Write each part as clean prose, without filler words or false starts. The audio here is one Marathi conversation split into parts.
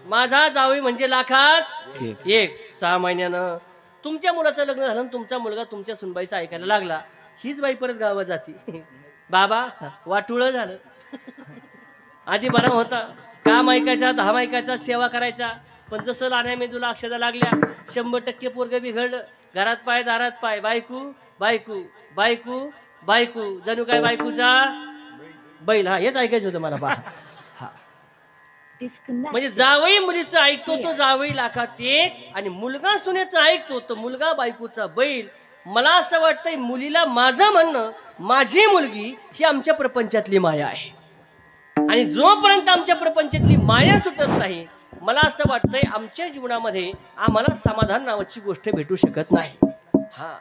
माझा जावई म्हणजे लाखात एक. 6 महिन्यानं तुमच्या मुलाचं लग्न झालं, तुमचा मुलगा तुमच्या सुनबाईचं ऐकायला लागला, हीच बाई परत गावात जाती. बाबा वाटुळं झालं. आधी बरा होता, काम ऐकायचा, धाम ऐकायचा, सेवा करायचा. पण जसं लाण्या मेंदूला अक्षदा लागल्या 100% पोरग बिघडलं. घरात पाय दारात पाय, बायकू बायकू बायकू बायकू, जणू काय बायकूचा बैल. हा हेच ऐकायचं होतं मला. पहा म्हणजे जावई मुलीचं ऐकतो तो जावई लाखात एक, आणि मुलगा सुनेचं ऐकतो तो मुलगा बायकोचा बैल. मला असं वाटतंय मुलीला माझं म्हणणं, माझी मुलगी ही आमच्या प्रपंचातली माया आहे. आणि जोपर्यंत आमच्या प्रपंचातली माया सुटत नाही, मला असं वाटतंय आमच्या जीवनामध्ये आम्हाला समाधान नावाची गोष्ट भेटू शकत नाही. हा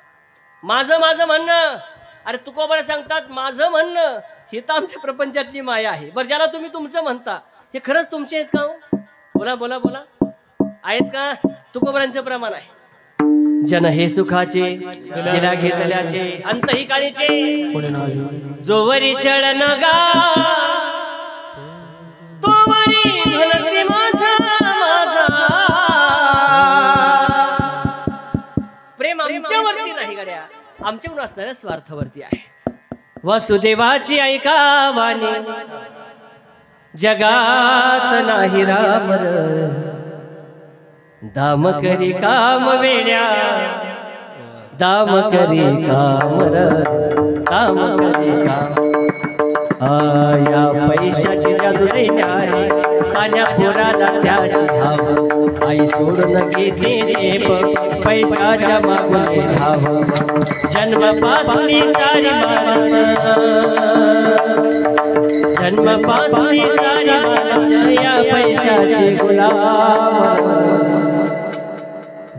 माझं माझं म्हणणं, अरे तुकोबा सांगतात माझं म्हणणं हे तर आमच्या प्रपंचातली माया आहे. बरं ज्याला तुम्ही तुमचं म्हणता हे खरंच तुमचे आहेत का हो? बोला बोला बोला, आहेत का? तुकोबरांचं प्रमाण आहे. जन हे सुखाचे दिला घेतल्याचे अंतही काळीचे, जोवरी चढन गा तोवरी म्हणते माझा माझा. प्रेम आमच्यावरती नाही गड्या, आमच्याकडून असणाऱ्या स्वार्थावरती आहे. वसुदेवाची ऐका वाणी, जगात नाही रामर. दाम करी काम वेड्या, दाम करी कामर, दाम करी काम. या पैशाची जादू न्याय, पाण्या पोराला त्याची धाव. आई सोडून घेते झेप, पैशाच्या मागुने धाव. जन्मपासून सारी माणसं, जन्मपासून सारी माणसं या पैशाची गुलाम.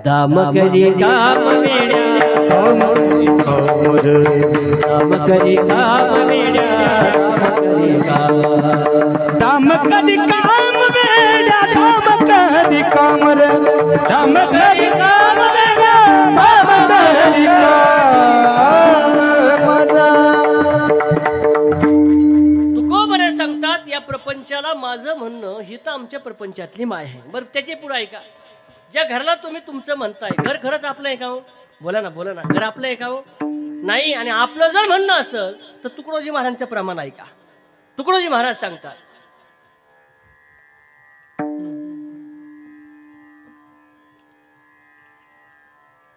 दाम करी काम वेड्या, दाम करी काम वेड्या, दाम करी काम वेड्या, दाम करी काम रे, दाम करी काम वेड्या, दाम करी तुकोबरे सांगतात या प्रपंचाला माझं म्हणणं ही तर आमच्या प्रपंचातली माय आहे. बरं त्याचे पुढे ऐका, ज्या घराला तुम्ही तुमचं म्हणताय, घर खरंच आपलं आहे का हो? बोला ना बोला ना, घर आपलं आहे का हो? नाही. आणि आपलं जर म्हणणं असेल तर तुकडोजी महाराजांचं प्रमाण ऐका. तुकडोजी महाराज सांगतात,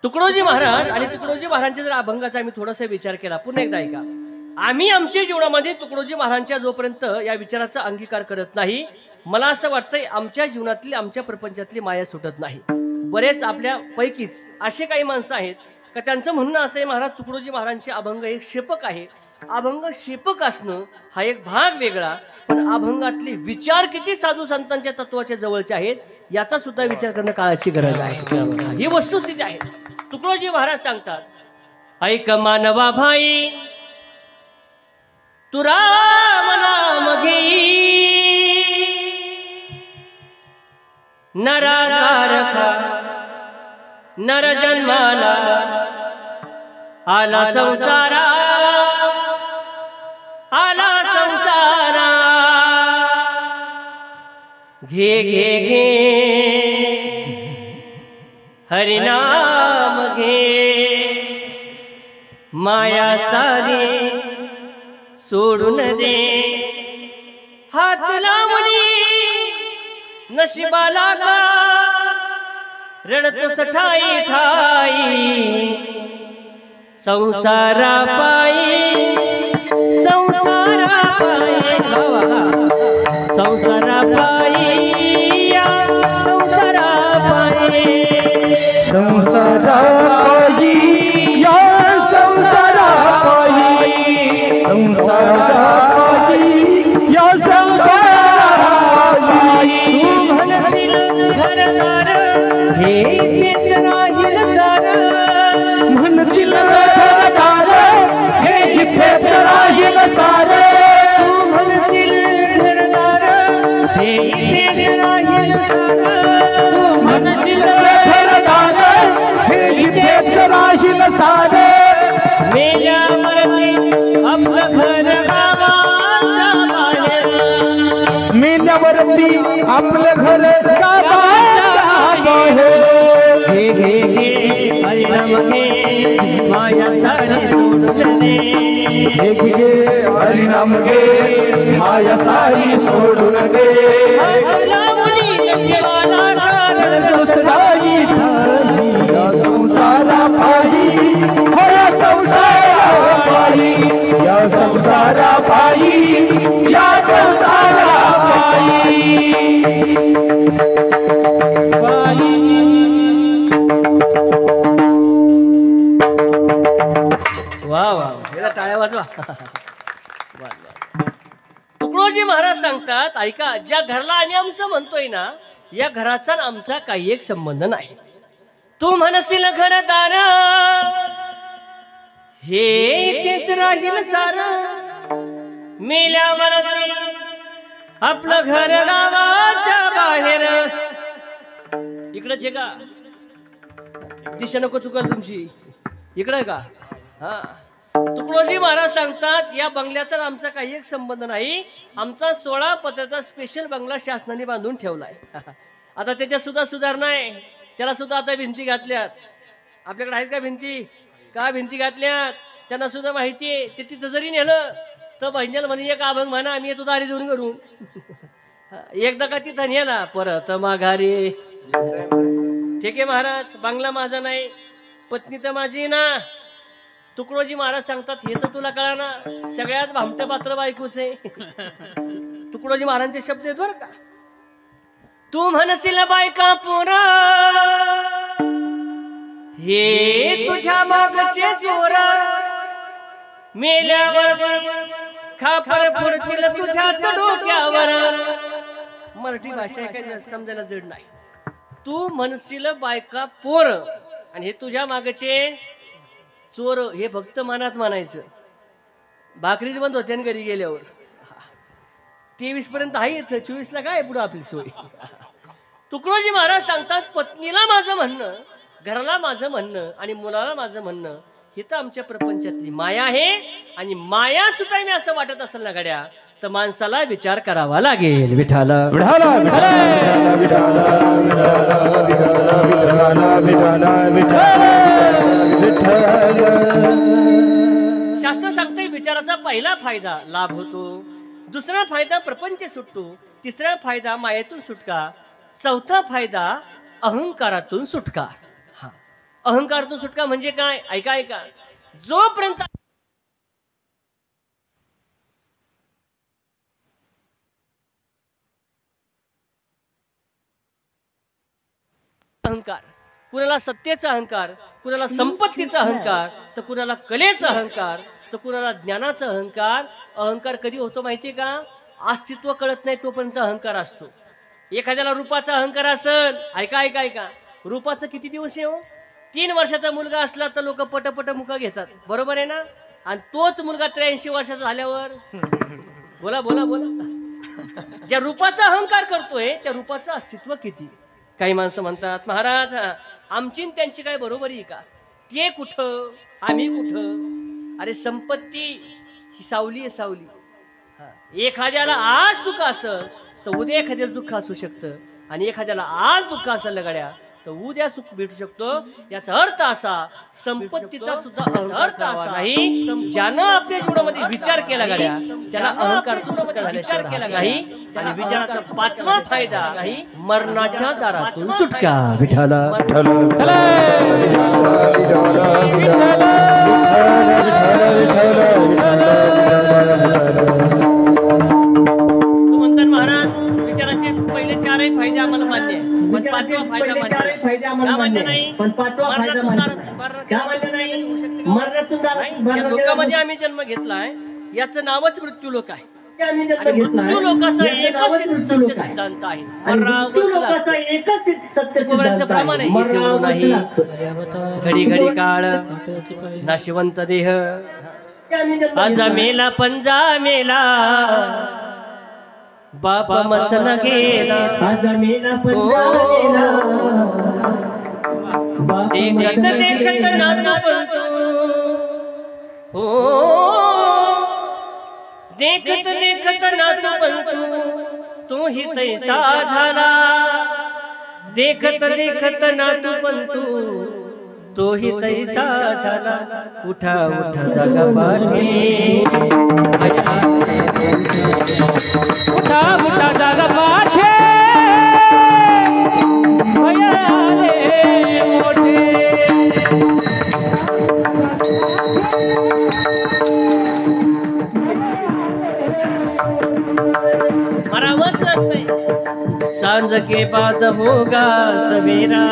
तुकडोजी महाराज आणि तुकडोजी महाराजांच्या जर अभंगाचा आम्ही थोडासा विचार केला, पुन्हा एकदा ऐका. आम्ही आमच्या जीवनामध्ये तुकडोजी महाराजांच्या जोपर्यंत या विचाराचा अंगीकार करत नाही, मला असं वाटतंय आमच्या जीवनातली आमच्या प्रपंचातली माया सुटत नाही. बरेच आपल्या पैकीच असे काही माणसं आहेत का त्यांचं म्हणणं असं आहे, महाराज तुकडोजी महाराजांचे अभंग एक शेपक आहे. अभंग शेपक असणं हा एक भाग वेगळा, पण अभंगातले विचार किती साधू संतांच्या तत्वाच्या जवळचे आहेत याचा सुद्धा विचार करणं काळाची गरज आहे. ही वस्तुस्थिती आहे. तुकडोजी महाराज सांगतात, ऐक मानवा भाई तू राम नाम घेई, नरासारखा नर जन्माला आला संसारा, आला संसारा. घे घे घे हरिनाम घे, माया सारी सोडून दे. हात लावली नशिबाला का रडतो सठाई ठाई. संसारा पायी संसारा पायी संसारा पायी या संसारा पायी संसारा पायी या संसारा पायी संसारा पायी या संसारा पायी. तू म्हणशील घरदार हे तेच राहील सार, म्हणशील घरदार हे इथेच राहील सार. तू म्हणशील घरदार हे तेच राहील सार. तू म्हणशील घरदार हे इथेच राहील सार. मेल्यावरती आपलं घर गावाच्या बाहेर, मेल्यावरती आपलं घर गावाच्या बाहेर घे घे घे हरिनाम घे माया सारी सोडून दे घे घे हरिनाम घे माया सारी सोडून दे तुला मुली नशिबाला कारण दुसराई ठाई या संसारा पायी या संसारा पायी या संसारा पायी या संसारा पायी वा वा याला टाळ्या वाजवा तुकडोजी महाराज सांगतात ऐका ज्या घराला आम्ही आमचं म्हणतोय ना या घराचा आमचा काही एक संबंध नाही तू म्हणशील घरदार हे तेच राहील सार मेल्यावर आपलं घर गावाच्या बाहेर इकडंच आहे का दिशा नको चुकाल तुमची इकडं का हा तुकडोजी महाराज सांगतात या बंगल्याचा आमचा काही एक संबंध नाही आमचा 16 पत्राचा स्पेशल बंगला शासनाने बांधून ठेवलाय आता त्याच्यात सुद्धा सुधारणा आहे त्याला सुद्धा आता भिंती घातल्यात आपल्याकडे आहेत का भिंती का भिंती घातल्यात त्यांना सुद्धा माहिती आहे ते तिथं जरी नेलं तर बहिणीला म्हणे एक अभंग म्हणा आम्ही येतो दारी देऊन करून एकदा का तिथं नेला परत माघारी ठीक आहे महाराज बंगला माझा नाही पत्नी तर माझी ना तुकडोजी महाराज सांगतात हे तर तुला कळा ना सगळ्यात भामटे पात्र बायकोच आहे तुकडोजी महाराजांचे शब्द आहेत बरं का तू म्हणशील बायका पोरा हे तुझ्या मागचे चोरा मेल्यावर खापर फोडतील तुझ्याच डोक्यावर मराठी भाषा आहे काय समजायला जड नाही तू म्हणशील बायका पोर आणि हे तुझ्या मागचे चोर हे फक्त मनात म्हणायचं भाकरीच बंद होते घरी गेल्यावर 23 पर्यंत आहे 24 ला काय पुढे आपली सोय तुकडोजी महाराज सांगतात पत्नीला माझं म्हणणं घराला माझं म्हणणं आणि मुलाला माझं म्हणणं हे तर आमच्या प्रपंचातली माया आहे आणि माया सुटायने असं वाटत असेल ना गड्या तर माणसाला विचार करावा लागेल विठाला विठाला विठाला विठाला विठाला शास्त्र सांगते विचाराचा पहिला फायदा लाभ होतो दुसरा फायदा प्रपंच सुटतो तिसरा फायदा मायेतून सुटका चौथा फायदा अहंकारातून सुटका हा अहंकारातून सुटका म्हणजे काय ऐका ऐका जोपर्यंत अहंकार कुणाला सत्तेचा अहंकार कुणाला संपत्तीचा अहंकार तर कुणाला कलेचा अहंकार तर कुणाला ज्ञानाचा अहंकार अहंकार कधी होतो माहितीये का अस्तित्व कळत नाही तोपर्यंत अहंकार असतो एखाद्याला रूपाचा अहंकार असेल ऐका ऐका ऐका रूपाचं किती दिवस आहे हो 3 वर्षाचा मुलगा असला तर लोक पटपट मुका घेतात बरोबर आहे ना आणि तोच मुलगा 83 वर्षाचा झाल्यावर बोला बोला बोला ज्या रूपाचा अहंकार करतोय त्या रूपाचं अस्तित्व किती काही माणसं म्हणतात महाराज आमची त्यांची काय बरोबरी का ते कुठं आम्ही कुठं अरे संपत्ती ही सावली आहे सावली एखाद्याला आज सुख असेल तर उद्या एखाद्याला दुःख असू शकतं आणि एखाद्याला आज दुःख असेल गड्या तर उद्या सुख भेटू शकतो याचा अर्थ असा संपत्तीचा सुद्धा अर्थ असा नाही ज्यानं आपल्या जीवनामध्ये विचार केला गड्या त्याला अहंकार विचार केला नाही आणि विचाराचा 5वा फायदा नाही मरणाच्या दारातून सुटका विठाला तू म्हणतात महाराज विचाराचे पहिले 4 फायदे आम्हाला मान्य आहे पण 5वा फायदा मान्य नाही पण 5वा फायदा मान्य नाही लोकांमध्ये आम्ही जन्म घेतलाय याचं नावच मृत्यू लोक आहे आणि मृत्यू लोकांचा एकच सत्य सिद्धांत आहे मरावंच प्रमाण आहे याच्यावर नाही घडी घडी काळ नाशिवंत देह आज मेला पंजा मेला बाप मसन गेला देखत देखत नातू बनतो हो देखत देखत नातू बनतो तू ही तैसा झाला देखत देखत नातू पण तो ही तैसा झाला उठा उठा जागा पाठी उठा उठा जागा पाठे भयाले मोठे मरावच लागतंय सांझ के बाद होगा सवेरा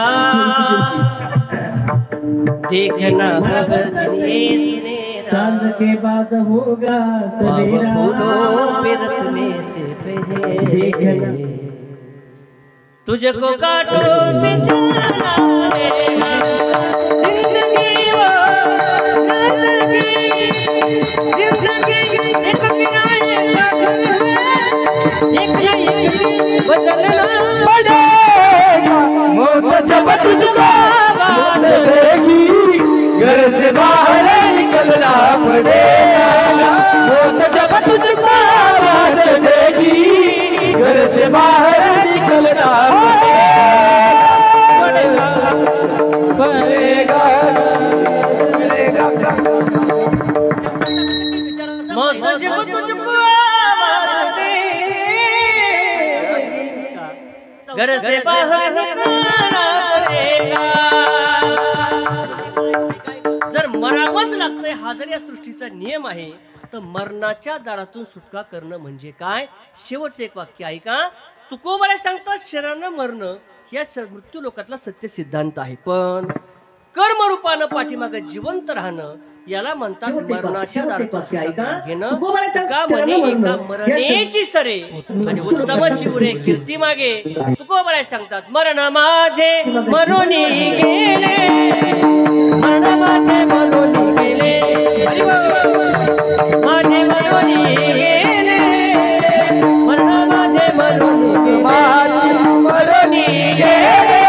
देखना मगर दिन ये सुनेरा सांझ के बाद होगा सवेरा फूलों पे रखने से पहले देखना तुझको काटो पे जाना पड़ेगा जिंदगी वो जिंदगी एक बदलना पड़ेगा मौत जब तुझको बात देगी घर से बाहर निकलना पड़ेगा मौत जब तुझको बात देगी घर से बाहर निकलना पड़ेगा पड़ेगा मौत जब तुझको घर से बाहर निकलना पड़ेगा जर मरावंच लागतंय हा जर या सृष्टीचा नियम आहे तर मरणाच्या दारातून सुटका करणं म्हणजे काय शेवटचं एक वाक्य आहे का तुकोबाला सांगतात शरीरानं मरणं या मृत्यू लोकातला सत्य सिद्धांत आहे पण कर्मरूपानं पाठीमागे जिवंत राहणं याला म्हणतात मरणाच्या दारातून घेणं तुका म्हणे एका मरणेची सरे आणि उत्तम चिगुरे कीर्ती मागे तुकोबाला सांगतात मरण माझे मरोनी गेले मरण माझे मरोनी गेले माझे मरोनी गेले मरण माझे मरोनी मरोनी गेले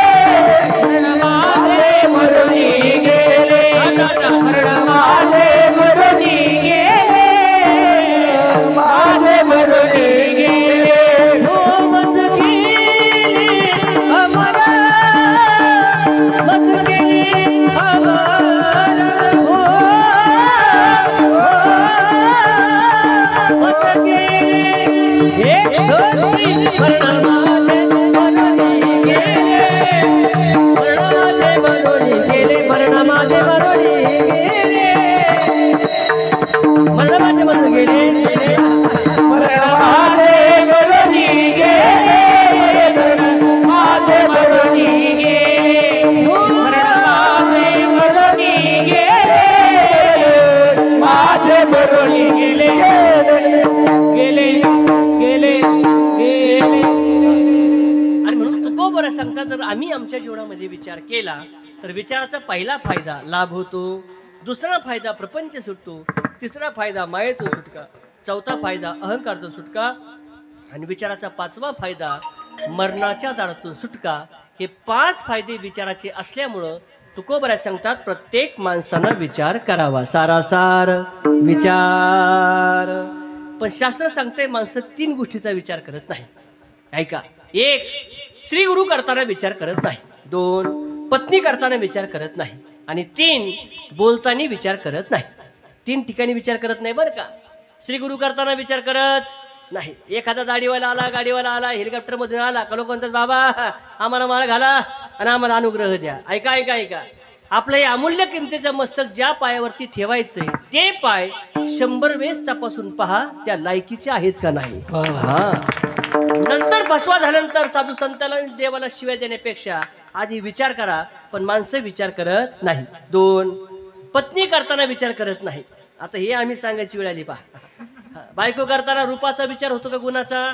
माझे मरोनी गेले माझे मरोनी गेले माझे मरोनी गेले मत गेले हमारा मत गेले हमारा मत गेले एक धरती मरण माझे मरोनी गेले मरण माझे मरोनी गेले मरण माझे मरोनी गेले मरण माझे मरोनी गेले माझे मरोनी गेले माझे मरोनी गेले गेले गेले गेले आणि म्हणून तुकोबरा सांगतात जर आम्ही आमच्या जीवनामध्ये विचार केला तर विचाराचा पहिला फायदा लाभ होतो दुसरा फायदा प्रपंच सुटतो तिसरा फायदा मायेतून सुटका चौथा फायदा अहंकारचा सुटका आणि विचाराचा पाचवा फायदा मरणाच्या दारातून सुटका हे 5 फायदे विचाराचे असल्यामुळं तुकोबरा सांगतात प्रत्येक माणसानं विचार करावा सारासार विचार पण शास्त्र सांगते माणसं 3 गोष्टीचा विचार करत नाही ऐका 1 श्री गुरु करताना विचार करत नाही 2 पत्नी करताना विचार करत नाही आणि 3 बोलताना विचार करत नाही 3 ठिकाणी विचार करत नाही बरं का श्री गुरु करताना विचार करत नाही एखादा गाडीवाला आला हेलिकॉप्टर मधून आला का लोक म्हणतात बाबा आम्हाला माळ घाला आणि आम्हाला अनुग्रह द्या ऐका ऐका ऐका आपलं हे अमूल्य किमतीचं मस्तक ज्या पायावरती ठेवायचंय ते पाय 100 वेळेस तपासून पहा त्या लायकीचे आहेत का नाही हा नंतर फसवा झाल्यानंतर साधू संताला देवाला शिव्या देण्यापेक्षा आधी विचार करा पण माणसं विचार करत नाही 2 पत्नी करताना विचार करत नाही आता हे आम्ही सांगायची वेळ आली पहा बायको करताना रूपाचा विचार होतो का गुणाचा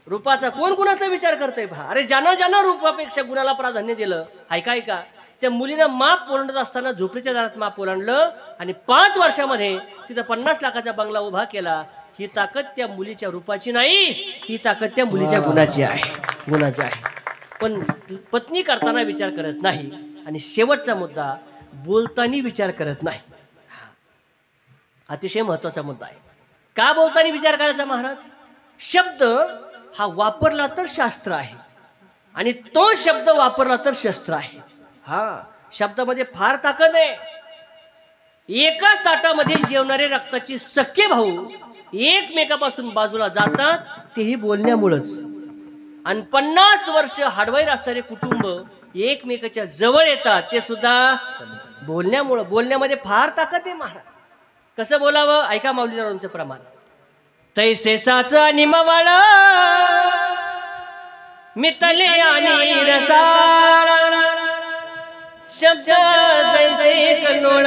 रूपाचा कोण गुणाचा विचार करतंय पहा अरे ज्यानं रूपापेक्षा गुणाला प्राधान्य दिलं ऐका ऐका त्या मुलीनं माप ओलांडत असताना झोपडीच्या दारात माप ओलांडलं आणि 5 वर्षामध्ये तिथं 50 लाखाचा बंगला उभा केला ही ताकद त्या मुलीच्या रूपाची नाही ही ताकद त्या मुलीच्या गुणाची आहे पण पत्नी करताना विचार करत नाही आणि शेवटचा मुद्दा बोलताना विचार करत नाही अतिशय महत्वाचा मुद्दा आहे का बोलताना विचार करायचा महाराज शब्द हा वापरला तर शास्त्र आहे आणि तो शब्द वापरला तर शस्त्र आहे. हा शब्दामध्ये फार ताकद आहे. एकाच ताटामध्ये जेवणारे रक्ताची सख्खे भाऊ एकमेकापासून बाजूला जातात तेही बोलण्यामुळेच. आणि 50 वर्ष हाडवैर असणारे कुटुंब एकमेकाच्या जवळ येतात ते सुद्धा बोलण्यामुळं. बोलण्यामध्ये फार ताकद आहे महाराज. कसं बोलावं ऐका माऊलीदारांचं प्रमाण. तैसेसाचं निमवाळ मितले आणि रसाळ शब्द जैसे कन्नोळ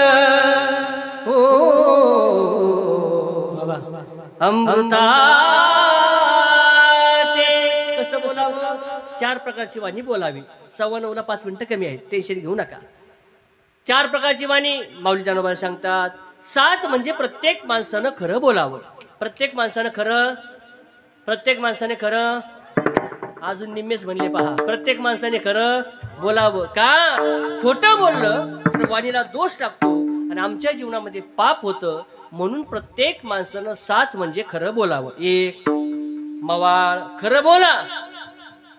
अमृताचे. कसं बोलावं? 4 प्रकारची वाणी बोलावी. 9:15 5 मिनिटं कमी आहेत, टेन्शन घेऊ नका. 4 प्रकारची वाणी माऊली ज्ञानोबा सांगतात. 7 म्हणजे प्रत्येक माणसानं खरं बोलावं. प्रत्येक माणसानं खरं अजून निम्मेच म्हणले पहा. प्रत्येक माणसाने खरं बोलावं. का? खोटं बोललं तर वाणीला दोष टाकतो आणि आमच्या जीवनामध्ये पाप होतं. म्हणून प्रत्येक माणसानं 7 म्हणजे खरं बोलावं. 1 मवाळ खरं बोला.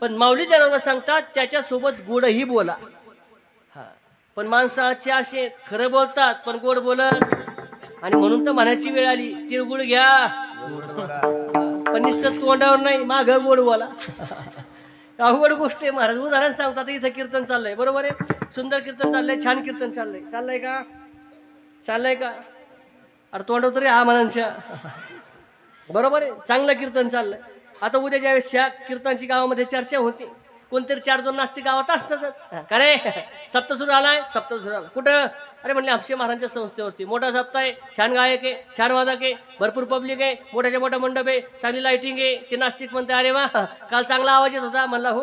पण माऊली ज्ञानोबा सांगतात त्याच्यासोबत गोडही बोला. हा पण माणसाचे असे खरं बोलतात पण गोड बोलत. आणि म्हणून तर म्हणायची वेळ आली तिळगुळ घ्या पण निश्चित तोंडावर नाही माग गोड बोला. अवघड गोष्ट आहे महाराज. उदाहरण सांगतात इथं कीर्तन चाललंय बरोबर आहे. सुंदर कीर्तन चाललंय, छान कीर्तन चाललंय का? अरे तोंडावर तरी हा म्हणांच्या बरोबर आहे. चांगलं कीर्तन चाललंय. आता उद्या ज्यावेळेस या कीर्तनाची गावामध्ये चर्चा होती कोणतरी 4-2 नास्तिक गावात असतातच. का रे सप्तसूर आलाय? सप्तसूर आला कुठं? अरे म्हणले आपशे महाराजांच्या संस्थेवरती. मोठा सप्ताह आहे, छान गायक आहे, छान वादक आहे, भरपूर पब्लिक आहे, मोठ्याच्या मोठा मंडप आहे, चांगली लाइटिंग आहे. ते नास्तिक म्हणते अरे वा काल चांगला आवाज येत होता. म्हणला हो.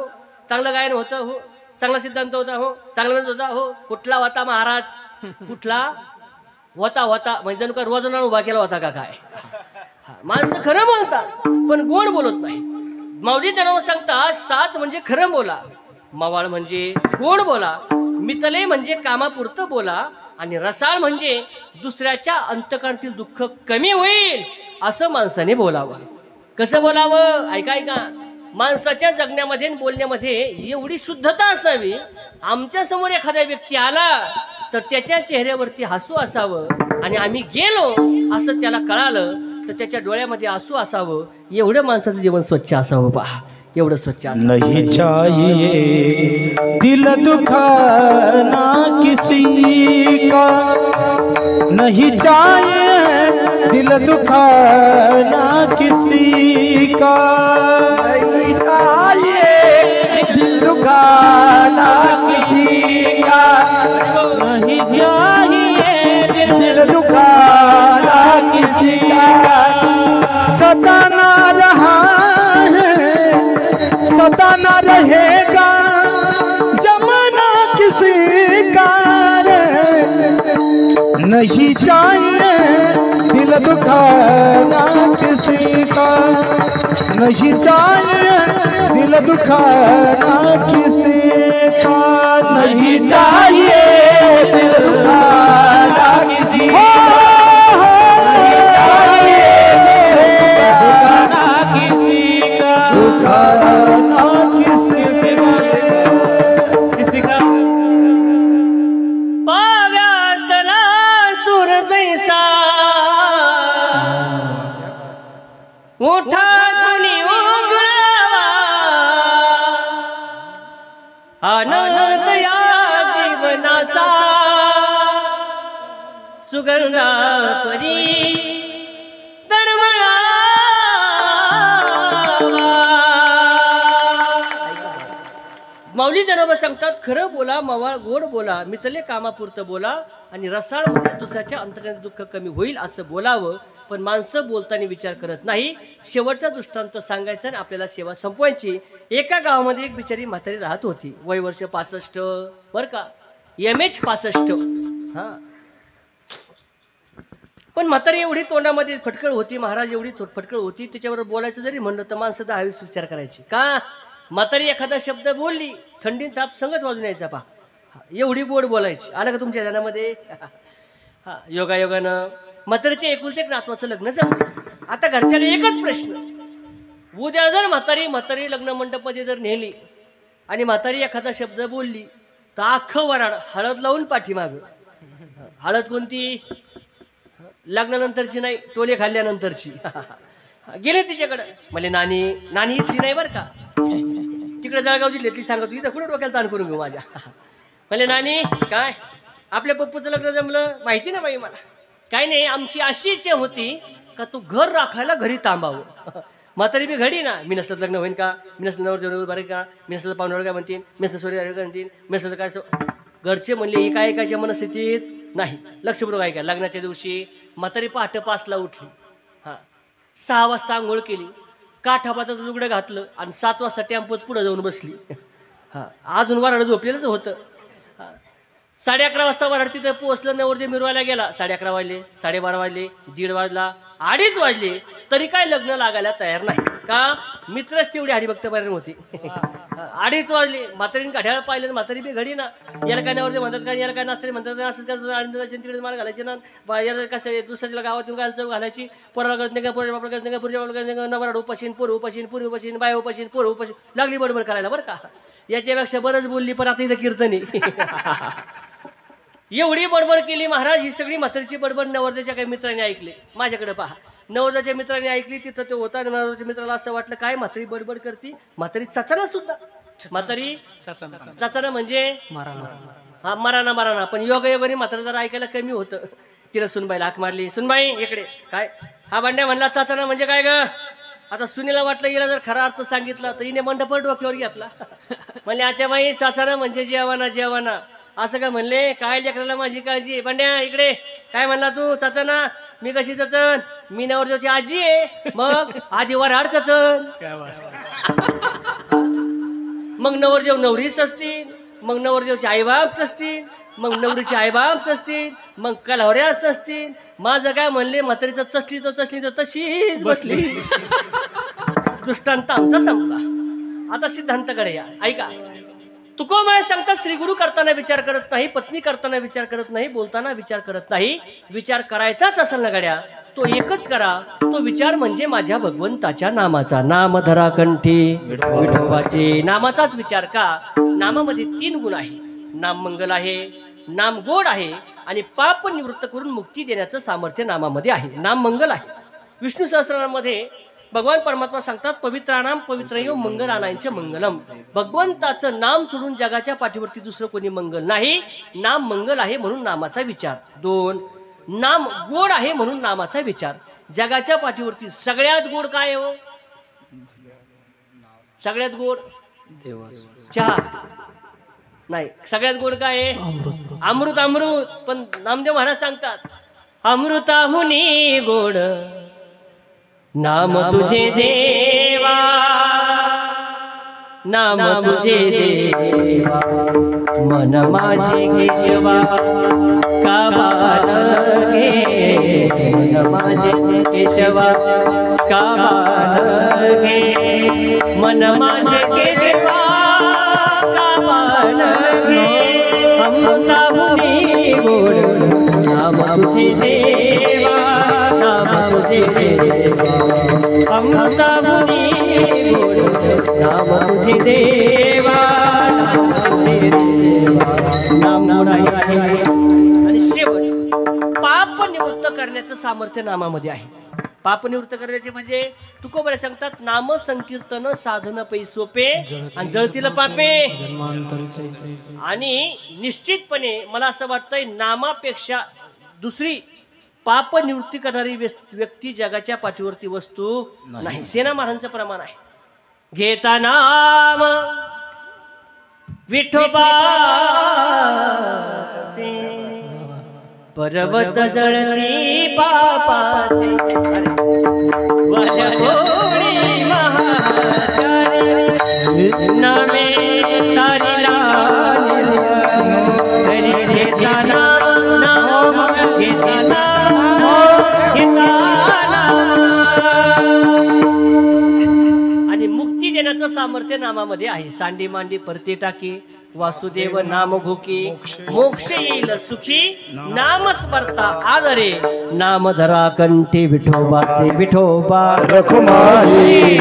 चांगलं गायन होतं हो. चांगला सिद्धांत होता हो. चांगला होता हो. कुठला होता महाराज? कुठला होता म्हणजे जणू का रोजानं उभा केला होता का काय? माणसं खरं बोलतात पण गोड बोलत नाही. माऊली ज्ञानोबा सांगतात 7 म्हणजे खरं बोला, मवाळ म्हणजे गोड बोला, मितले म्हणजे कामापुरतं बोला आणि रसाळ म्हणजे दुसऱ्याच्या अंतकरणातील दुःख कमी होईल असं माणसाने बोलावं. कसं बोलावं? ऐका. माणसाच्या जगण्यामध्ये बोलण्यामध्ये एवढी शुद्धता असावी. आमच्या समोर एखादा व्यक्ती आला तर त्याच्या चेहऱ्यावरती हसू असावं आणि आम्ही गेलो असं त्याला कळालं तर त्याच्या डोळ्यामध्ये आसू असावं. एवढं माणसाचं जीवन स्वच्छ असावं. पहा एवढं स्वच्छ असावं. नहीं चाहिए दिल दुखाना किसी का, नहीं चाहिए दिल दुखाना किसी का, नहीं चाहिए दिल दुखाना किसी का, नहीं चाहिए दिल दुखाना किसी का. सताना रहा है सताना रहेगा जमाना किसी का, नहीं चाहिए दिल दुखाना किसी का, नहीं चाहिए दिल दुखाना किसी का, नहीं चाहिए दिल दुखाना किसी का, मोठा कुणी उघडावा आनंद या जीवनाचा सुगंधा परी दरवळावा. माऊली ज्ञानोबा सांगतात खरं बोला, मवाळ गोड बोला, मितले कामापुरतं बोला आणि रसाळ म्हणजे दुसऱ्याच्या अंतकरणात दुःख कमी होईल असं बोलावं. पण माणसं बोलताना विचार करत नाही. शेवटचा दृष्टांत सांगायचा आणि आपल्याला सेवा संपवायची. एका गावामध्ये एक बिचारी म्हातारी राहत होती. वय वर्ष 65 बर का, MH 65. हा पण म्हातारी एवढी तोंडामध्ये फटकळ होती महाराज, एवढी फटकळ होती त्याच्यावर बोलायचं जरी म्हणलं तर माणसं 10-20 विचार करायची. का? म्हातारी एखादा शब्द बोलली थंडी ताप संगत वाजून यायचा. पहा एवढी गोड बोलायची. आलं का तुमच्या ध्यानामध्ये? हा योगायोगानं म्हातारीच्या एकुलते एक नातवाचं लग्न जमलं. आता घरच्याला एकच प्रश्न, उद्या जर म्हातारी लग्न मंडपामध्ये जर नेली आणि म्हातारी एखादा शब्द बोलली तर अख्खं वराड हळद लावून पाठीमाग. हळद कोणती? लग्नानंतरची नाही, टोले खाल्ल्यानंतरची. गेले तिच्याकडे, म्हणजे नानी इथली नाही बरं का, तिकडे जळगाव जिल्ह्यातली सांगत होती, तर कुठे डोक्याला ताण करून घेऊ माझ्या. म्हणजे नानी काय आपल्या पप्पूचं लग्न जमलं माहिती ना बाई मला. काही नाही, आमची अशी इच्छा होती का तू घर राखायला घरी थांबावं. म्हातारी बी घडी ना, मी नसलं लग्न होईन का, मी नसलं नवर बरे का, मी नसलं पाहुण्यावर काय म्हणतील, मी नसलं सोडी काय म्हणतील, मी नसलं काय. घरचे म्हणले ही काय ऐकायच्या मनस्थितीत नाही. लक्षपूर्वक ऐका. लग्नाच्या दिवशी म्हातारी पहाटे 5ला उठली. 6 वाजता आंघोळ केली, काठाबाचं लुगडं घातलं आणि 7 वाजता टेम्पोत पुढे जाऊन बसली. अजून वराड झोपलेलंच होतं. 11:30 वाजता वराड तिथं पोहोचलं. नवरदेव मिरवायला गेला. 11:30 वाजले, 12:30 वाजले, 1:30 वाजला, 2:30 वाजले, तरी काय लग्न लागायला तयार नाही. का? मित्रच तेवढी हरिभक्त पर्यंत होती. 2:30 वाजले, म्हातारीने घड्याळ पाहिलं, म्हातारी बी घडी ना. याला काय नवरदेव म्हणतात का, याला काय नसतरी म्हणतात, असंच काय तिकडे माल घालायचे ना, याला कसं दुसऱ्याच्या गावात घालायचं घालायची. पोराला करत नाही का, पोरा बापला करत नाही का, पुढच्या बापला करत नाही का, नवराड उपाशीन, पोर उपाशीन, पुरी उपाशीन, बाय उपाशीन, पोर उपाशीन, लागली बडबड करायला बरं का. याच्यापेक्षा बरंच बोलली, पण आता इथं कीर्तनी. एवढी बडबड केली महाराज. ही सगळी म्हातारीची बडबड नवरदेवच्या काही मित्रांनी ऐकले. माझ्याकडे पहा, नवरदेवच्या मित्रांनी ऐकली. तिथं ते होता. नवरदेवच्या मित्राला असं वाटलं काय म्हातारी बडबड करती. म्हातारी चचाना सुद्धा. म्हातारी चचाना म्हणजे मराना. पण योगायोगाने म्हातारा जरा ऐकायला कमी होतं. तिला सुनबाईला हाक मारली, सुनबाई इकडे. काय हा भांड्या म्हणला चाचाना म्हणजे काय ग. आता सुनीला वाटलं हिला जर खरा अर्थ सांगितला तर हिने मंडप डोक्यावर घेतला. म्हणले आत्याबाई चाचाना म्हणजे जेवाना. असं काय म्हणले. काय लेकराला माझी काळजी. भांड्या इकडे. काय म्हणला तू चाचाना. मी कशी चचन. मी नवरदेवची आजी आहे. मग आधी वराड चचन. मग नवरदेव नवरीच असतील, मग नवरदेवचे आईबाप असतील, मग नवरीचे आईबाप असतील, मग कलहऱ्याच असतील. माझं काय म्हणले म्हातारीचं चसली तर तशीच बसली. दृष्टांत आमचा संपला. आता सिद्धांताकडे या. ऐका. तुकोबराय सांगतात श्री गुरु करताना विचार करत नाही, पत्नी करताना विचार करत नाही, बोलताना विचार करत नाही. विचार करायचाच असेल ना गड्या तो एकच करा. तो विचार म्हणजे माझ्या भगवंताच्या नामाचा. नाम धरा कंठी विठोबाचे. नामाचाच विचार का. नामामध्ये 3 गुण आहे. नाम मंगल आहे, नाम गोड आहे आणि पाप निवृत्त करून मुक्ती देण्याचं सामर्थ्य नामामध्ये आहे. नाम मंगल आहे. विष्णू सहस्रनामामध्ये भगवान परमात्मा सांगतात पवित्रानाम पवित्रयो मंगलानांचे मंगलम. भगवंताचं नाम सोडून जगाच्या पाठीवरती दुसरं कोणी मंगल नाही. नाम मंगल आहे म्हणून नामाचा विचार. 2 नाम गोड आहे म्हणून नामाचा विचार. जगाच्या पाठीवरती सगळ्यात गोड काय हो. सगळ्यात गोड चहा नाही. सगळ्यात गोड काय आहे. अमृत. पण नामदेव महाराज सांगतात अमृताहुनी गोड नाम तुझे देवा. नाम तुझे देवा मन माझे केशवा का बालगे. मन माझे केशवा का बालगे. मन माझे केशवा का बालगे. अमृताहुनी गोड नाम तुझे देवा. नाम तुझे देवा अमृताहुनी गोड नाम तुझे देवा. नाम आहे. आणि शेवट पाप निवृत्त करण्याचं सामर्थ्य नामामध्ये आहे. पाप निवृत्त करण्याचे म्हणजे तुकोबराय सांगतात नाम संकीर्तन साधन पै सोपे आणि जळतीला पापे. आणि निश्चितपणे मला असं वाटतंय नामापेक्षा दुसरी पाप निवृत्ती करणारी व्यक्ती जगाच्या पाठीवरती वस्तू नाही. सेना महाराजांचं प्रमाण आहे. घेता नाम विठोबाचे पर्वत जळती पापाचे. नामे तारिला घेता नाम घेता आणि मुक्ती देण्याचं सामर्थ्य नामामध्ये आहे. सांडी मांडी परती टाकी वासुदेव नाम घोकी मोक्ष येईल सुखी नाम स्मरता आदरे नाम धरा कंठी विठोबाचे विठोबा रखुमारी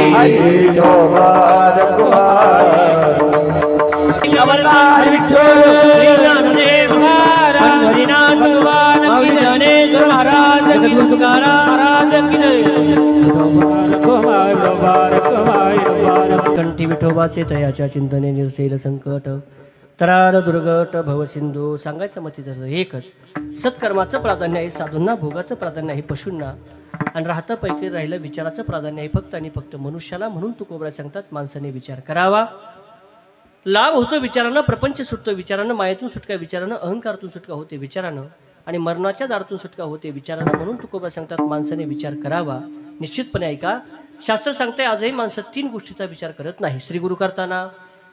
विठोबा अवतार विठ्ठल श्री ज्ञानदेव महाराज हरिनाथ भगवान की ज्ञानेश्वर महाराज की तुकाराम महाराज की जय. कंठी विठोबाचे तयाच्या चिंतने निरसेल संकट तरार दुर्गट भवसिंधू. सांगायचं मग तिथं एकच, सत्कर्माचं प्राधान्य आहे साधूंना, भोगाचं प्राधान्य आहे पशूंना, आणि राहता पैकी राहिलं विचाराचं प्राधान्य आहे फक्त आणि फक्त मनुष्याला. म्हणून तुकोबरा सांगतात माणसाने विचार करावा. लाभ होतो विचारानं, प्रपंच सुटतो विचारानं, मायेतून सुटका विचारानं, अहंकारातून सुटका होते विचारानं, आणि मरणाच्या दारातून सुटका होते विचारानं. म्हणून तुकोबरा सांगतात माणसाने विचार करावा. निश्चितपणे ऐका, शास्त्र सांगते आजही माणसं 3 गोष्टीचा विचार करत नाही. श्रीगुरु करताना,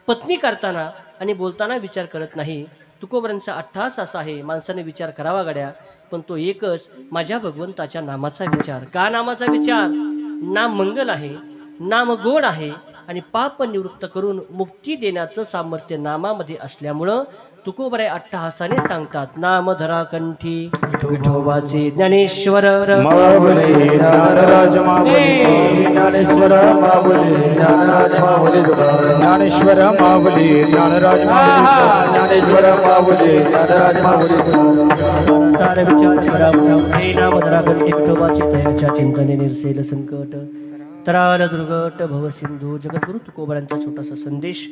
पत्नी करताना आणि बोलताना विचार करत नाही. तुकोबरांचा अट्टहास असा आहे, माणसाने विचार करावा गड्या, पण तो एकच, माझ्या भगवंताच्या नामाचा विचार. का नामाचा विचार? नाम मंगल आहे, नाम गोड आहे, आणि पाप निवृत्त करून मुक्ती देण्याचं सामर्थ्य नामामध्ये असल्यामुळं तुकोबराय अट्टहासाने सांगतात नाम धरा कंठी विठोबाचे ज्ञानेश्वर माऊली ज्ञानराज माऊली ज्ञानेश्वर माऊली ज्ञानराज माऊली ज्ञानेश्वर माऊली ज्ञानराज माऊली ज्ञानेश्वर माऊली ज्ञानराज माऊली. सारे विचार करा हे नाम धरा कंठी विठोबाचे तयाच्या चिंतने निरसेल संकट तरार दुर्गट भवसिंधू. जगद्गुरु तुकोबरांचा छोटासा संदेश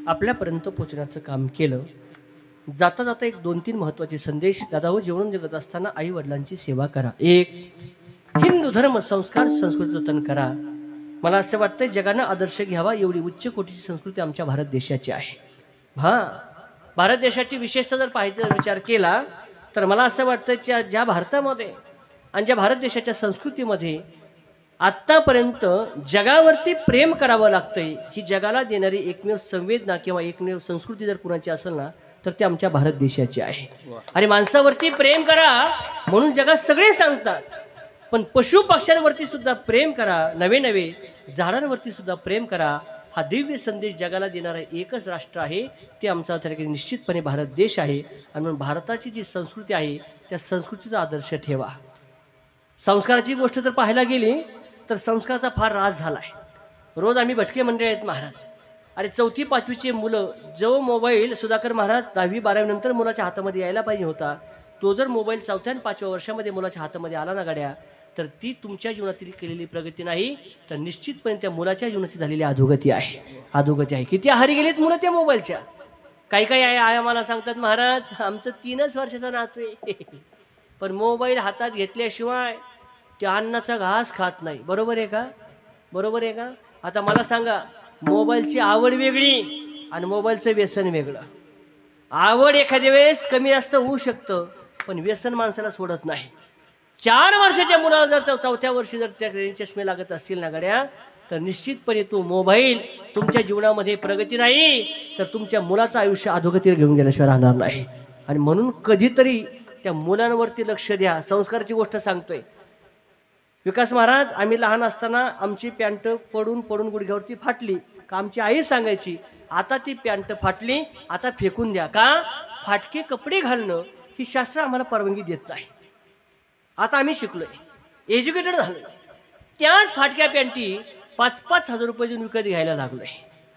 आपल्यापर्यंत पोहोचण्याचं काम केलं. जाता जाता एक 2-3 महत्त्वाचे संदेश. दादा हो, जेवण जगत असताना आई वडिलांची सेवा करा. 1. हिंदू धर्म संस्कार संस्कृती जतन करा. मला असं वाटतं जगानं आदर्श घ्यावा एवढी उच्च कोटीची संस्कृती आमच्या भारत देशाची आहे. भारत देशाची विशेषता जर पाहायचा विचार केला तर मला असं वाटतं ज्या भारतामध्ये आणि ज्या भारत देशाच्या संस्कृतीमध्ये आत्तापर्यंत जगावरती प्रेम करावं लागतंय, ही जगाला देणारी एकमेव संवेदना किंवा एकमेव संस्कृती जर कुणाची असेल ना तर ते आमच्या भारत देशाची आहे. आणि माणसावरती प्रेम करा म्हणून जगात सगळे सांगतात, पण पशु पक्ष्यांवरती सुद्धा प्रेम करा, नवे नवे झाडांवरती सुद्धा प्रेम करा. हा दिव्य संदेश जगाला देणारा एकच राष्ट्र आहे, ते आमचा निश्चितपणे भारत देश आहे. आणि म्हणून भारताची जी संस्कृती आहे त्या संस्कृतीचा आदर्श ठेवा. संस्काराची गोष्ट जर पाहायला गेली तर संस्काराचा फार रास झाला आहे. रोज आम्ही भटके मंडळी आहेत महाराज. अरे 4थी 5वीचे मुलं, जो मोबाईल सुधाकर महाराज 10वी 12वी नंतर मुलाच्या हातामध्ये यायला पाहिजे होता, तो जर मोबाईल 4थ्या आणि 5व्या वर्षामध्ये मुलाच्या हातामध्ये आला ना गाड्या, तर ती तुमच्या जीवनातील केलेली प्रगती नाही, तर निश्चितपणे त्या मुलाच्या जीवनाची झालेली अधोगती आहे. अधोगती आहे. किती आहारी गेलेत मुलं त्या मोबाईलच्या. काही काही आया मला सांगतात महाराज आमचं 3च वर्षाचा नातू आहे, पण मोबाईल हातात घेतल्याशिवाय त्या अन्नाचा घास खात नाही. बरोबर आहे का? बरोबर आहे का? आता मला सांगा, मोबाईलची आवड वेगळी आणि मोबाईलचं व्यसन वेगळं. आवड एखाद्या वेळेस कमी जास्त होऊ शकतं, पण व्यसन माणसाला सोडत नाही. 4 वर्षाच्या मुलाला जर 4थ्या वर्षी जर त्या चष्मे लागत असतील ना गड्या, तर निश्चितपणे तो मोबाईल तुमच्या जीवनामध्ये प्रगती नाही, तर तुमच्या मुलाचं आयुष्य अधोगतीवर घेऊन गेल्याशिवाय राहणार नाही. आणि म्हणून कधीतरी त्या मुलांवरती लक्ष द्या. संस्काराची गोष्ट सांगतोय. विकास महाराज, आम्ही लहान असताना आमची पॅन्ट पडून पडून गुडघ्यावरती फाटली का आमची आई सांगायची, आता ती पॅन्ट फाटली, आता फेकून द्या. का? फाटके कपडे घालणं ही शास्त्र आम्हाला परवानगी देत नाही. आता आम्ही शिकलोय, एज्युकेटेड झालोय, त्याच फाटक्या पॅन्टी 5-5 हजार रुपये देऊन विकत घ्यायला लागलोय.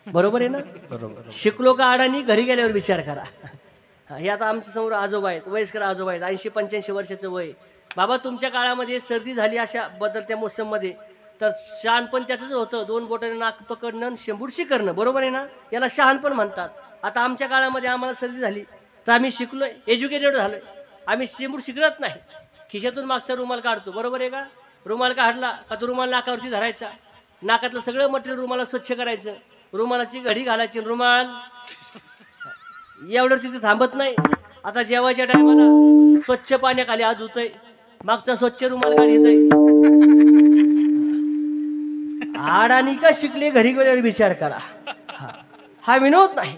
बरोबर आहे ना? बरोबर. शिकलो का अडाणी? घरी गेल्यावर विचार करा. हे आता आमच्या समोर आजोबा आहेत, वयस्कर आजोबा आहेत, 80-85 वर्षाचं वय. बाबा तुमच्या काळामध्ये सर्दी झाली अशा बदलत्या मोसममध्ये तर शहाणपण त्याचंच होतं, 2 बोटाने नाक पकडणं, शेंबुडशी करणं. बरोबर आहे ना? याला शहाणपण म्हणतात. आता आमच्या काळामध्ये आम्हाला सर्दी झाली तर आम्ही शिकलोय, एज्युकेटेड झालोय. आम्ही शेंबूड शिकत नाही, खिशातून मागचा रुमाल काढतो. बरोबर आहे का? रुमाल काढला का तो रुमाल नाकावरती धरायचा, नाकातलं सगळं मटेरियल रुमाला स्वच्छ करायचं, रुमालाची घडी घालायची, रुमाल एवढं तिथे थांबत नाही. आता जेवायच्या टायमाला स्वच्छ पाण्याखाली हात धुतोय, मागचा स्वच्छ रुमाल काढतोय. आडानी का शिकले? घरी गेल्यावर विचार करा. हा विनोद नाही.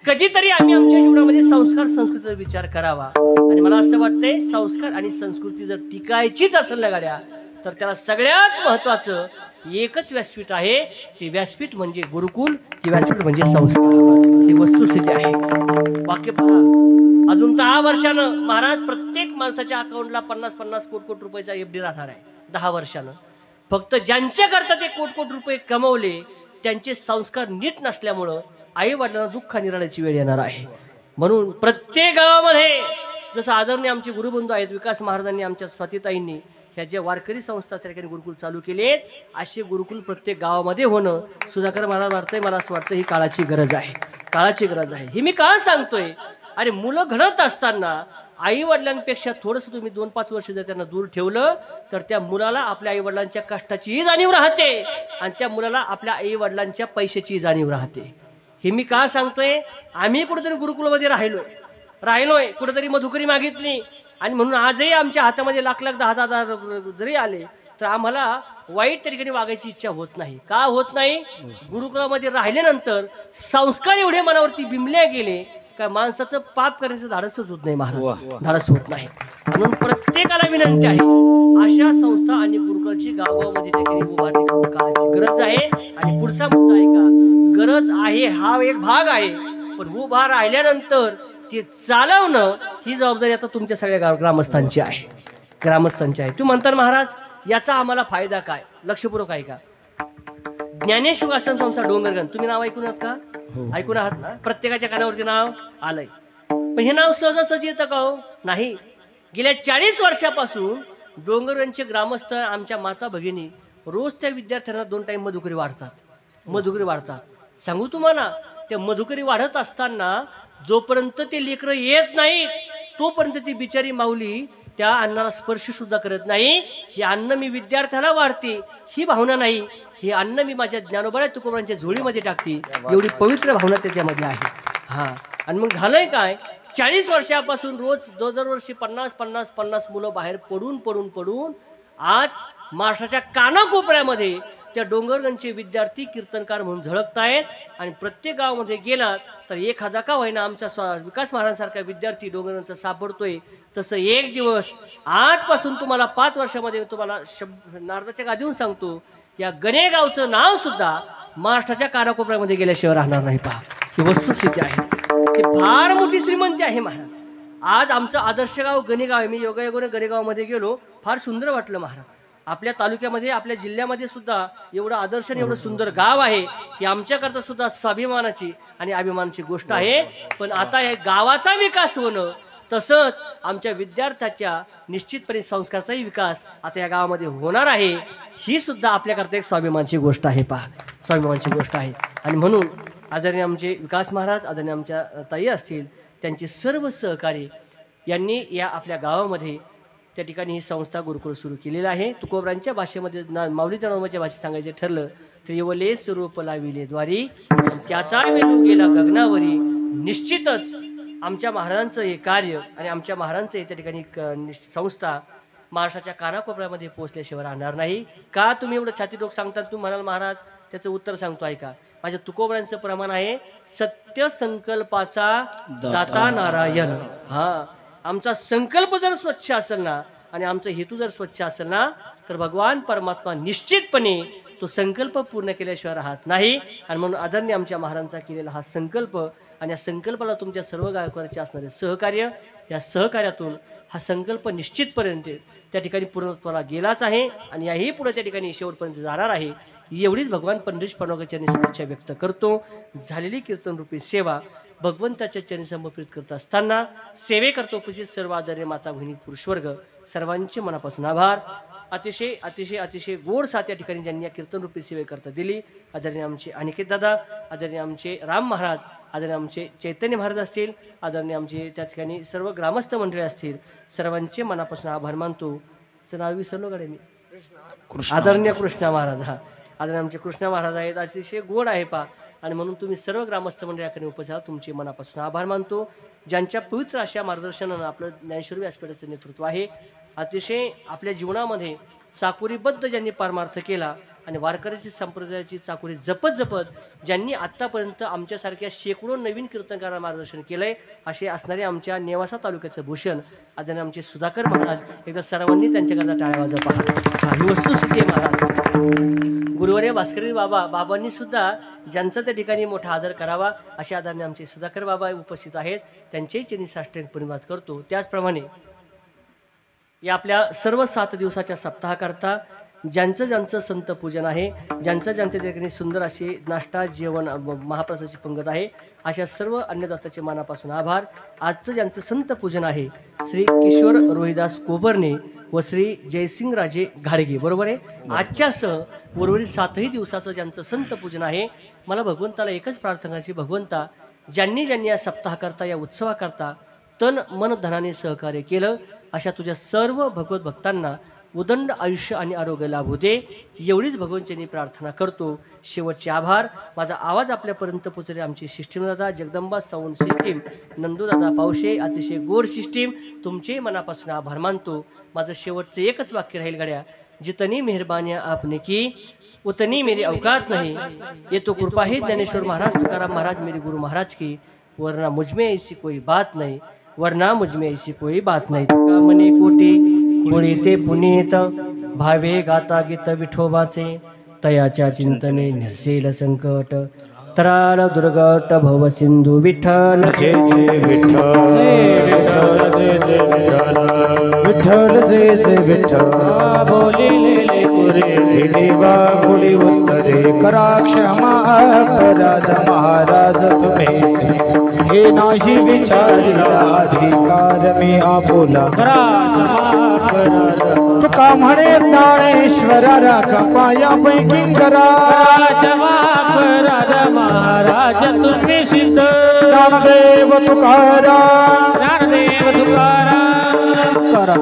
कधीतरी आम्ही आमच्या जीवनामध्ये संस्कार संस्कृतीचा विचार करावा. आणि मला असं वाटतंय संस्कार आणि संस्कृती जर टिकायचीच असेल ना गाड्या, तर त्याला सगळ्यात महत्वाचं एकच व्यासपीठ आहे, ते व्यासपीठ म्हणजे गुरुकुल, ते व्यासपीठ म्हणजे संस्कार, ही वस्तुस्थिती आहे. वाक्य पहा, अजून 10 वर्षानं महाराज प्रत्येक माणसाच्या अकाउंटला 50-50 कोटी रुपयाचा FD राहणार आहे. 10 वर्षानं फक्त ज्यांच्याकरता ते कोटी रुपये कमवले त्यांचे संस्कार नीट नसल्यामुळं आई वडिलांना दुःख निराळाची वेळ येणार आहे. म्हणून प्रत्येक गावामध्ये जसं आदरणीय आमचे गुरुबंधू आहेत विकास महाराजांनी, आमच्या स्वातीताईंनी ह्या ज्या वारकरी संस्था त्या ठिकाणी गुरुकुल चालू केलेत, असे गुरुकुल प्रत्येक गावामध्ये होणं सुधाकर महाराज वाटतंय, मला असं वाटतं ही काळाची गरज आहे, काळाची गरज आहे. हे मी का सांगतोय, अरे मुलं घडत असताना आई वडिलांपेक्षा थोडंसं तुम्ही 2-5 वर्ष जर त्यांना दूर ठेवलं तर त्या मुलाला आपल्या आई वडिलांच्या कष्टाचीही जाणीव राहते आणि त्या मुलाला आपल्या आई वडिलांच्या पैशाची जाणीव राहते. हे मी का सांगतोय, आम्ही कुठेतरी गुरुकुलमध्ये राहिलोय, कुठेतरी मधुकरी मागितली आणि म्हणून आजही आमच्या हातामध्ये लाख 10,000 जरी आले तर आम्हाला वाईट त्या ठिकाणी वागायची इच्छा होत नाही. का होत नाही, गुरुकुलामध्ये राहिल्यानंतर संस्कार एवढे मनावरती बिंबले गेले काय माणसाचं पाप करण्याचं धाडसच होत नाही महाराज, धाडस होत नाही. म्हणून प्रत्येकाला विनंती आहे, अशा संस्था आणि गुरुकुलाची गावामध्ये उभारणी करून काळाची गरज आहे. आणि पुढचा मुद्दा आहे का, गरज आहे हा एक भाग आहे, पण उभा राहिल्यानंतर ते चालवणं ही जबाबदारी आता तुमच्या सगळ्या ग्रामस्थांची आहे, ग्रामस्थांची आहे. तू म्हणतात महाराज याचा आम्हाला फायदा काय, लक्षपूर्वक आहे का. ज्ञानेश्वर आश्रम संस्था डोंगरगण, तुम्ही नाव ऐकून आहात का, ऐकून आहात ना, प्रत्येकाच्या कानावरती नाव आलंय. पण हे नाव सहजासहजी येतं का हो, नाही. गेल्या 40 वर्षापासून डोंगरगणचे ग्रामस्थ आमच्या माता भगिनी रोज त्या विद्यार्थ्यांना 2 टाइम मधुकरी वाढतात. सांगू तुम्हाला, त्या मधुकरी वाढत असताना जोपर्यंत ते लेकरं येत नाही तोपर्यंत ती बिचारी माऊली त्या अन्नाला स्पर्श सुद्धा करत नाही. हे अन्न मी विद्यार्थ्याला वाढते ही भावना नाही, हे अन्न मी माझ्या ज्ञानोबा तुकोबांच्या झोळीमध्ये टाकते, एवढी पवित्र भावना त्याच्यामध्ये आहे. हा, आणि मग झालंय काय, 40 वर्षापासून रोज दरवर्षी 50 मुलं बाहेर पडून आज महाराष्ट्राच्या कानाकोपऱ्यामध्ये त्या डोंगरगणचे विद्यार्थी कीर्तनकार म्हणून झळकतायत. आणि प्रत्येक गावामध्ये गेला तर एखादा का होईना आमचा विकास महाराजांसारखा विद्यार्थी डोंगरगणचा सापडतोय. तसं एक दिवस आजपासून तुम्हाला 5 वर्षामध्ये तुम्हाला नारदाच्या गादीहून सांगतो, या गणे गावचं नाव सुद्धा महाराष्ट्राच्या कानाकोपऱ्यामध्ये गेल्याशिवाय राहणार नाही. पहा, ही वस्तुस्थिती आहे, ही फार मोठी श्रीमंती आहे महाराज. आज आमचं आदर्श गाव गणेगाव आहे. मी योगायोगाने गणेगावमध्ये गेलो, फार सुंदर वाटलं महाराज. आपल्या तालुक्यामध्ये, आपल्या जिल्ह्यामध्ये सुद्धा एवढं आदर्श आणि एवढं सुंदर गाव आहे की आमच्याकरता सुद्धा स्वाभिमानाची आणि अभिमानाची गोष्ट आहे. पण आता या गावाचा विकास होणं, तसंच आमच्या विद्यार्थ्याच्या निश्चितपणे संस्काराचाही विकास आता या गावामध्ये होणार आहे, ही सुद्धा आपल्याकरता एक स्वाभिमानाची गोष्ट आहे. पहा, स्वाभिमानाची गोष्ट आहे. आणि म्हणून आदरणीय आमचे विकास महाराज, आदरणीय आमच्या ताई असतील, त्यांचे सर्व सहकारी यांनी या आपल्या गावामध्ये त्या ठिकाणी ही संस्था गुरुकुल सुरू केलेलं आहे. तुकोबरांच्या भाषेमध्ये माऊली तळवच्या भाषेत सांगायचे ठरलं तर येवले स्वरूप लाविले द्वारी, त्याचा वेलू गेला गगनावरी. निश्चितच आमच्या महाराजांचं हे कार्य आणि आमच्या महाराजांचं हे त्या ठिकाणी संस्था महाराष्ट्राच्या कानाकोपऱ्यामध्ये पोहोचल्याशिवाय राहणार नाही. का तुम्ही एवढं छाती डोक सांगतात, तुम्ही म्हणाल महाराज त्याचं उत्तर सांगतो ऐका. माझ्या तुकोबरांचं प्रमाण आहे, सत्य संकल्पाचा दाता नारायण. हा, आमचा संकल्प जर स्वच्छ असेल ना आणि आमचा हेतू जर स्वच्छ असेल ना तर भगवान परमात्मा निश्चितपणे तो संकल्प पूर्ण केल्याशिवाय राहत नाही. आणि म्हणून आदरणीय आमच्या महाराजांचा केलेला हा संकल्प आणि या संकल्पाला तुमच्या सर्व गायकवारांचे असणारे सहकार्य, या सहकार्यातून हा संकल्प निश्चितपर्यंत त्या ठिकाणी पूर्णत्वाला गेलाच आहे आणि याही पुढे त्या ठिकाणी शेवटपर्यंत जाणार आहे. एवढीच भगवान पंढरीश पांडुरंगाच्या शुभेच्छा व्यक्त करतो. झालेली कीर्तनरूपी सेवा भगवंताच्या चरणी समर्पित करत असताना सेवेकरता उपस्थित सर्व आदरणीय माता भगिनी पुरुषवर्ग सर्वांचे मनापासून आभार. अतिशय अतिशय अतिशय गोड साथ या ठिकाणी ज्यांनी या कीर्तनरूपी सेवेकरता दिली, आदरणीय आमचे अनिकेत दादा, आदरणीय आमचे राम महाराज, आदरणीय आमचे चैतन्य महाराज असतील, आदरणीय आमचे त्या ठिकाणी सर्व ग्रामस्थ मंडळी असतील, सर्वांचे मनापासून आभार मानतो. नाव विसरलो कडे मी, आदरणीय कृष्णा महाराज. हा, आदरणीय आमचे कृष्णा महाराज आहेत, अतिशय गोड आहे पा. आणि म्हणून तुम्ही सर्व ग्रामस्थ मंडळाकडे उपस्थित तुमचे मनापासून आभार मानतो. ज्यांच्या पवित्र अशा मार्गदर्शनानं आपलं ज्ञानेश्वर व्यासपीठाचं नेतृत्व आहे. अतिशय आपल्या जीवनामध्ये चाकोरीबद्ध ज्यांनी पारमार्थ केला आणि वारकऱ्याची संप्रदायाची चाकोरी जपत ज्यांनी आत्तापर्यंत आमच्यासारख्या शेकडो नवीन कीर्तनकारांना मार्गदर्शन केलंय, असे असणारे आमच्या नेवासा तालुक्याचं भूषण आदरणीय आमचे सुधाकर महाराज, एकदा सर्वांनी त्यांच्याकरता टाळ्या वाजवा. पहा, ही वस्तुस्थिती आहे महाराज. गुरुवर्य भास्करी बाबांनी सुद्धा ज्यांचा त्या ठिकाणी मोठा आदर करावा अशा आदराने आमचे सुधाकर बाबा उपस्थित आहेत, त्यांचेही चिनी साष्टांग प्रणिपात करतो। त्याचप्रमाणे या आपल्या सर्व 7 दिवसाच्या सप्ताहाकरता ज्यांचं ज्यांचं संत पूजन आहे, ज्यांचं ज्यांच्या ठिकाणी सुंदर असे नाश्ता जेवण महाप्रसादाची पंगत आहे, अशा सर्व अन्नदात्याचे मनापासून आभार। आजचं ज्यांचं संत पूजन आहे श्री किशोर रोहिदास कोबरने व श्री जयसिंग राजे घाडगे, बरोबर आहे। आजच्यासह उर्वरित 7ही दिवसाचं ज्यांचं संत पूजन आहे, मला भगवंताला एकच प्रार्थना करायची, भगवंता ज्यांनी ज्यांनी या सप्ताहाकरता या उत्सवाकरता तन मन धनाने सहकार्य केलं अशा तुझ्या सर्व भगवत भक्तांना उदंड आयुष्य आणि आरोग्य लाभू दे, एवढीच भगवंतांनी प्रार्थना करतो। शेवटचे आभार। माझा आवाज आपल्यापर्यंत पोचले आमची सिस्टीम दादा, जगदंबा साऊंड सिस्टीम, नंदू दादा पावशे, अतिशय गोड सिस्टीम, तुमचे मनापासून आभार मानतो। माझं शेवटचं एकच वाक्य राहील गड्या, जितनी मेहरबानियाँ आपने की उतनी मेरी औकात नहीं, ये तो कृपा ही ज्ञानेश्वर महाराज तुकाराम महाराज मेरे गुरु महाराज की, वरना मुझमें ऐसी कोई बात नहीं, वरना मुझमें ऐसी कोई बात नहीं। तुका मने कोटी पुढे ते पुनीत भावे गाता गीत विठोबाचे, तयाच्या चिंतने निर्सेल संकट, त्राल दुर्गट भव सिंधू विठ्ठल जय जय विठ्ठल, विठ्ठल जय जय विठ्ठल, बोलिले पुरे देवा कुली उत्तरे, करा क्षमा अपराध महाराज तुम्ही, हे नाही विचारिला अधिकार मी आपुला, करा क्षमा तुका म्हणे ज्ञानेश्वरा राखा पाया पैकी, करा क्षमा अपराध महाराज तुम्ही सिद्ध, ज्ञानदेव तुकाराम, ज्ञानदेव तुकाराम, करा